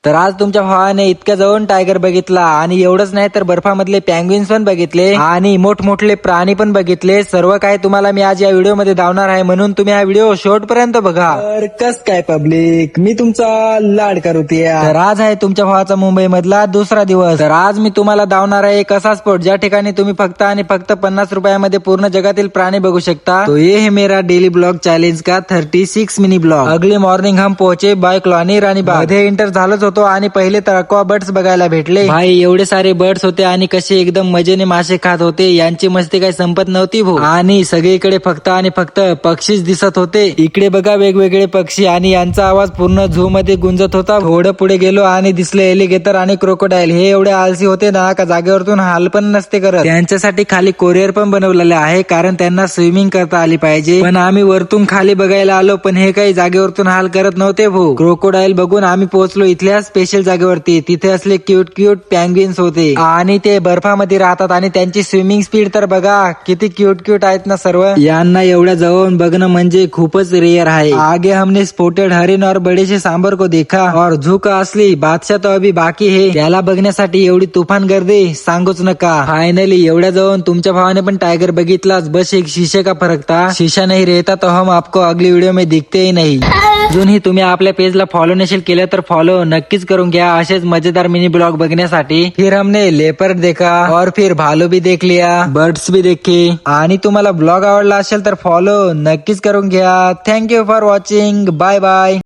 तर आज तुमच्या भावाने इतक्या जवळून टायगर बघितला आणि एवढंच नाही तर बर्फामधले पँग्विन्स पण बघितले आणि मोठमोठले प्राणी पण बघितले. सर्व काय तुम्हाला मी आज या व्हिडिओ मध्ये दावणार आहे, म्हणून तुम्ही हा व्हिडिओ शेवट पर्यंत बघा. तर कस काय पब्लिक, मी तुमचा लाडका रुतिया. तर आज आहे तुमच्या भावाचा मुंबई मधला दुसरा दिवस. तर आज मी तुम्हाला दावणार आहे एक असा स्पॉट ज्या ठिकाणी तुम्ही फक्त आणि फक्त 50 रुपयामध्ये पूर्ण जगातील प्राणी बघू शकता. तो ये है मेरा डेली ब्लॉग चॅलेंज का 36 मिनी ब्लॉग. अगली मॉर्निंग हम पोहोचे बाय कॉलोनी राणीबाग. मध्ये एंटर झालोच होतो आणि पहिले तर अक्वा बर्ड्स बघायला भेटले. भाई एवढे सारे बर्ड्स होते आणि कसे एकदम मजेने मासे खात होते. यांची मस्ती काही संपत नव्हती भाऊ. आणि सगळीकडे फक्त आणि फक्त पक्षीच दिसत होते. इकडे बघा वेगवेगळे पक्षी आणि यांचा आवाज पूर्ण झू मध्ये गुंजत होता. थोडं पुढे गेलो आणि दिसले एलिगेटर आणि क्रोकोडाईल. हे एवढे आळसी होते ना का जागेवरतून हाल पण नसते करत. त्यांच्यासाठी खाली कोरिअर पण बनवलेले आहे, कारण त्यांना स्विमिंग करता आली पाहिजे. पण आम्ही वरतून खाली बघायला आलो, पण हे काही जागेवरतून हाल करत नव्हते भाऊ. क्रोकोडाईल बघून आम्ही पोहोचलो इथल्या स्पेशल जागेवरती. तिथे असले क्यूट क्यूट पँग्विन्स होते आणि ते बर्फामध्ये राहतात आणि त्यांची स्विमिंग स्पीड तर बघा किती क्यूट क्यूट आहेत ना सर्व. यांना एवढ्या जवळून बघणं म्हणजे खूपच रेअर आहे. आगे हमने स्पॉटेड हरिण और बड़े से सांबर को देखा और झू का असली बादशाह तो अभी बाकी है. त्याला बघण्यासाठी एवढी तुफान गर्दी सांगूच नका. फायनली एवढ्या जवळून तुमच्या भावाने पण टायगर बघितलाच. बस एक शीशे का फरक था. शीशा नहीं रहता तो हम आपको अगली वीडियो में दिखते ही नहीं. अजूनही तुम्ही आपल्या पेजला फॉलो नसेल केलं तर फॉलो नक्कीच करून घ्या असेच मजेदार मिनी ब्लॉग बघण्यासाठी. फिर हमने लेपर्ड देखा और फिर भालू भी देख लिया, बर्ड्स भी देखे. आणि तुम्हाला ब्लॉग आवडला असेल तर फॉलो नक्कीच करून घ्या. Thank you for watching. Bye bye.